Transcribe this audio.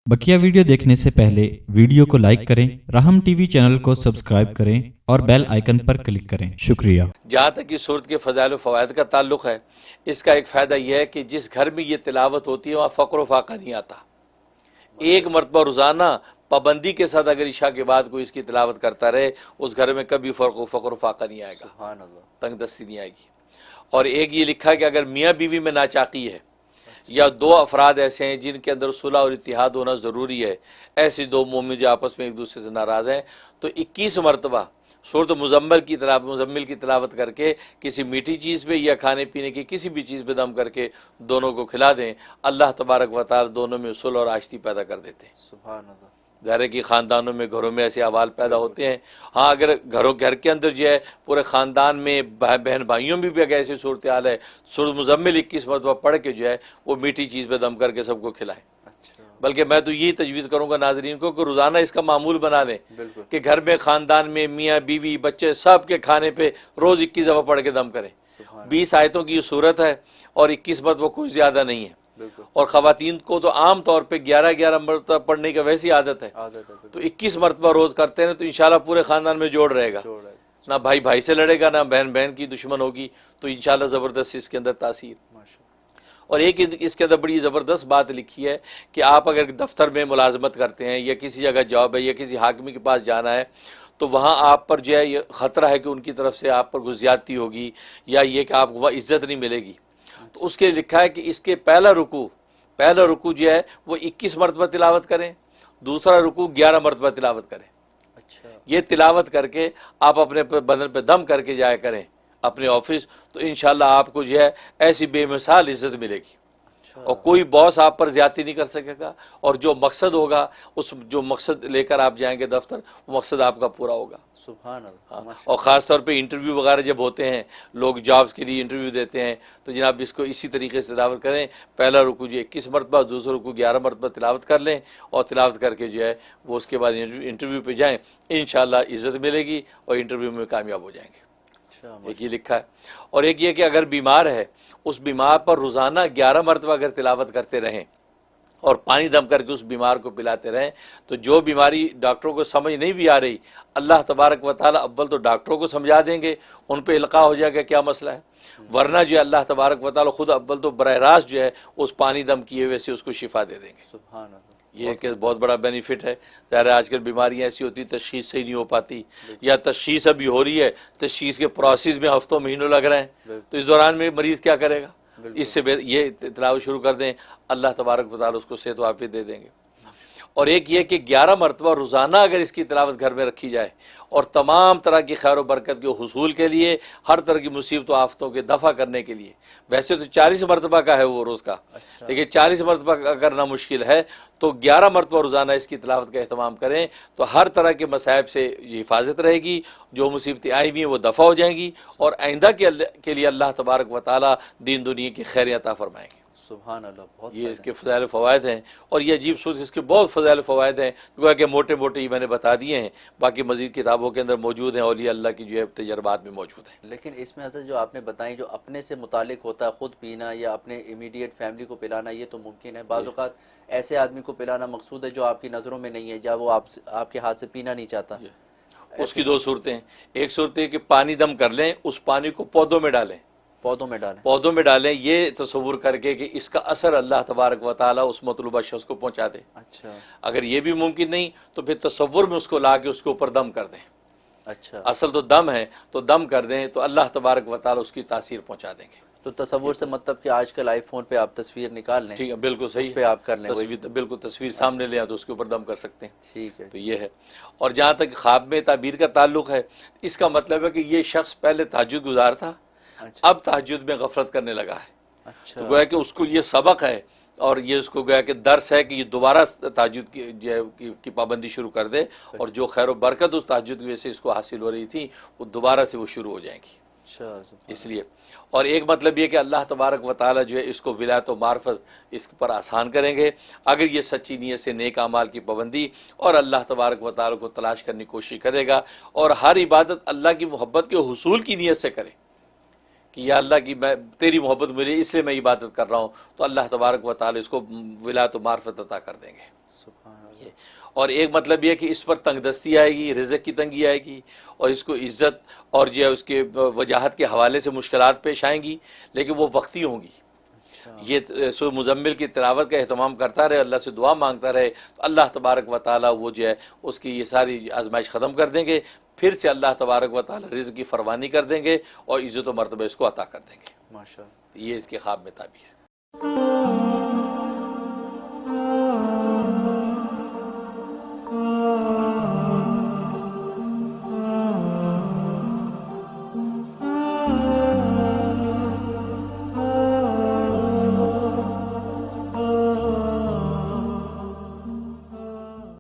बकिया video देखने से पहले वीडियो को लाइक करें, राहम टीवी चैनल को सब्सक्राइब करें और बेल आइकन पर क्लिक करें। शुक्रिया। जहाँ तक इस सूरत के फ़ज़ाइल व फ़वाइद का ताल्लुक़ है, इसका एक फ़ायदा यह है कि जिस घर में ये तिलावत होती है वहाँ फ़क्र व फाका नहीं आता। एक मरतबा रोज़ाना पाबंदी के साथ अगर इशा के बाद कोई इसकी तिलावत करता रहे, उस घर में कभी फ़क्र व फाका नहीं आएगा, तंगदस्ती नहीं आएगी। और एक ये लिखा है कि अगर मियाँ बीवी में नाचाकी है या दो अफराद ऐसे हैं जिनके अंदर सुलह और इत्तिहाद होना ज़रूरी है, ऐसे दो मोमिन जो आपस में एक दूसरे से नाराज़ हैं, तो 21 मरतबा सूरत मुज़म्मिल की तिलावत करके किसी मीठी चीज़ पे या खाने पीने की किसी भी चीज़ पे दम करके दोनों को खिला दें, अल्लाह तबारक व तआला दोनों में सुलह और आश्ती पैदा कर देते हैं। सुभान अल्लाह। ज़ाहिर है कि ख़ानदानों में, घरों में ऐसे अहवाल पैदा होते हैं। हाँ, अगर घर के अंदर जो है पूरे ख़ानदान में बहन भाइयों में भी अगर ऐसी सूरत हाल है, सूरत मुज़म्मिल 21 मरतबा पढ़ के जो है वो मीठी चीज़ पे दम करके सबको खिलाएं। बल्कि मैं तो यही तजवीज़ करूँगा नाज़रीन को कि रोज़ाना इसका मामूल बना लें कि घर में, ख़ानदान में, मियाँ बीवी बच्चे सब के खाने पे रोज़ 21 दफ़ा पढ़ के दम करें। 20 आयतों की ये सूरत है और 21 मरतबा कोई ज़्यादा नहीं है। और ख़वातीन को तो आम तौर पे 11-11 मरतबा पढ़ने की वैसी आदत है, तो 21 मरतबा रोज़ करते हैं तो इंशाल्लाह पूरे ख़ानदान में जोड़ रहेगा। ना भाई भाई से लड़ेगा, ना बहन बहन की दुश्मन होगी, तो इंशाल्लाह ज़बरदस्त इसके अंदर तासीर। और एक इसके अंदर बड़ी ज़बरदस्त बात लिखी है कि आप अगर दफ्तर में मुलाजमत करते हैं या किसी जगह जॉब है या किसी हाकिम के पास जाना है, तो वहाँ आप पर जो है ये ख़तरा है कि उनकी तरफ से आप पर कुछ ज़्यादती होगी या ये कि आपको वह इज़्ज़त नहीं मिलेगी। तो उसके लिखा है कि इसके पहला रुकू जो है वो 21 मरतबा तिलावत करें, दूसरा रुकू 11 मरतबा तिलावत करें। अच्छा। ये तिलावत करके आप अपने बदन पे दम करके जाया करें अपने ऑफिस, तो इंशाल्लाह आपको जो है ऐसी बेमिसाल इज्जत मिलेगी। और कोई बॉस आप पर ज्यादती नहीं कर सकेगा, और जो मकसद होगा, उस जो मकसद लेकर आप जाएंगे दफ्तर, वो मकसद आपका पूरा होगा। सुभान अल्लाह। हाँ। और ख़ास तौर पे इंटरव्यू वगैरह जब होते हैं, लोग जॉब्स के लिए इंटरव्यू देते हैं, तो जनाब इसको इसी तरीके से तिलावत करें। पहला रुकू जो 21 मरतबा, दूसरा रुकू 11 मरतबा तिलावत कर लें, और तिलावत करके जो है वो उसके बाद इंटरव्यू पे जाएँ, इंशाल्लाह इज़्ज़त मिलेगी और इंटरव्यू में कामयाब हो जाएंगे। एक ये लिखा है। और एक ये कि अगर बीमार है, उस बीमार पर रोज़ाना 11 मरतबा अगर तिलावत करते रहें और पानी दम करके उस बीमार को पिलाते रहें, तो जो बीमारी डॉक्टरों को समझ नहीं भी आ रही, अल्लाह तबारक व तआला अव्वल तो डॉक्टरों को समझा देंगे, उन पे इल्का हो जाएगा क्या मसला है, वरना जो है अल्लाह तबारक व तआला खुद अव्वल तो बरह रास्त जो है उस पानी दम किए हुए से उसको शिफा दे देंगे। सुभान अल्लाह। ये कि बहुत बड़ा बेनिफिट है। ज़ाहिर आजकल बीमारियाँ ऐसी होती, तशखीस सही नहीं हो पाती, या तशखीस अभी हो रही है, तशखीस के प्रोसेस में हफ्तों महीनों लग रहे हैं, तो इस दौरान में मरीज़ क्या करेगा। इससे ये तिलावत शुरू कर दें, अल्लाह तबारक व तआला उसको सेहत व आफियत दे देंगे। और एक ये कि 11 मरतबा रोज़ाना अगर इसकी तिलावत घर में रखी जाए, और तमाम तरह की खैर बरकत के हुसूल के लिए, हर तरह की मुसीबत आफतों के दफ़ा करने के लिए, वैसे तो 40 मरतबा का है वो रोज़ का। अच्छा। लेकिन 40 मरतबा करना मुश्किल है, तो 11 मरतबा रोज़ाना इसकी तिलावत का अहतमाम करें, तो हर तरह के मसाइब से हिफाजत रहेगी, जो मुसीबतें आई हुई हैं वो दफ़ा हो जाएंगी, और आइंदा के लिए अल्लाह तबारक व तआला दीन दुनिया की खैर अता फरमाएंगे। सुभान अल्लाह। बहुत ये इसके फ़ज़ाइल फ़वाइद हैं, और ये अजीब सूरत इसके बहुत फ़ज़ाइल फ़वाइद हैं, गोया कि मोटे मोटे ही मैंने बता दिए हैं, बाकी मज़ीद किताबों के अंदर मौजूद हैं, औलिया अल्लाह की जो है तजर्बात में मौजूद हैं। लेकिन इसमें हज़रत जो आपने बताई, जो अपने से मुतालिक होता है, ख़ुद पीना या अपने इमीडिएट फैमिली को पिलाना, ये तो मुमकिन है। बाज़ औक़ात ऐसे आदमी को पिलाना मकसूद है जो आपकी नज़रों में नहीं है, या वो आपके हाथ से पीना नहीं चाहता, उसकी दो सूरतें हैं। एक सूरत है कि पानी दम कर लें, उस पानी को पौधों में डालें, पौधों में डालें, ये तसव्वुर करके कि इसका असर अल्लाह तबारक व तआला उस मतलूबा शख्स को पहुंचा दे। अच्छा। अगर ये भी मुमकिन नहीं, तो फिर तसव्वुर में उसको ला के उसके ऊपर दम कर दें। अच्छा। असल तो दम है, तो दम कर दें, तो अल्लाह तबारक व तआला उसकी तासीर पहुंचा देंगे। तो तसव्वुर से मतलब कि आजकल आईफोन पे आप तस्वीर निकाल लें, ठीक है, बिल्कुल सही पे आप कर लें, बिल्कुल तस्वीर सामने ले आए तो उसके ऊपर दम कर सकते हैं। ठीक है, तो ये है। और जहाँ तक ख्वाब में ताबीर का ताल्लुक है, इसका मतलब है कि ये शख्स पहले तहज्जुद गुजार था। अच्छा। अब तहज्जुद में गफलत करने लगा है। अच्छा। तो गोया कि उसको ये सबक है, और ये उसको गोया कि दर्स है कि ये दोबारा तहज्जुद की पाबंदी शुरू कर दे, और जो खैर बरकत उस तहज्जुद की वजह से इसको हासिल हो रही थी, वो दोबारा से वो शुरू हो जाएंगी। अच्छा। इसलिए, और एक मतलब ये कि अल्लाह तबारक व तआला जो है इसको विलायत व मार्फत इस पर आसान करेंगे, अगर ये सच्ची नीयत से नेक अमाल की पाबंदी और अल्लाह तबारक व तआला को तलाश करने की कोशिश करेगा, और हर इबादत अल्लाह की मोहब्बत के हुसूल की नीयत से करे, कि या अल्लाह की मैं तेरी मोहब्बत मिली इसलिए मैं इबादत कर रहा हूँ, तो अल्लाह तबारक व तआला इसको विलायत व मार्फत अता कर देंगे। सुभान अल्लाह। ये और एक मतलब यह कि इस पर तंगदस्ती आएगी, रिज़्क़ की तंगी आएगी और इसको इज़्ज़त और जो है उसके वजाहत के हवाले से मुश्किलात पेश आएंगी, लेकिन वो वक्ती होंगी। अच्छा। ये सो मुजम्मिल की तिलावत का अहतमाम करता रहे, अल्लाह से दुआ मांगता रहे, तो अल्लाह तबारक व तआला वो जो है उसकी ये सारी आजमाइश ख़त्म कर देंगे, फिर से अल्लाह तबारक व तआला रिज़्क़ की फरमानी कर देंगे और इज़्ज़त व मर्तबा इसको अता कर देंगे। माशाअल्लाह। ये इसके ख्वाब में ताबीर है।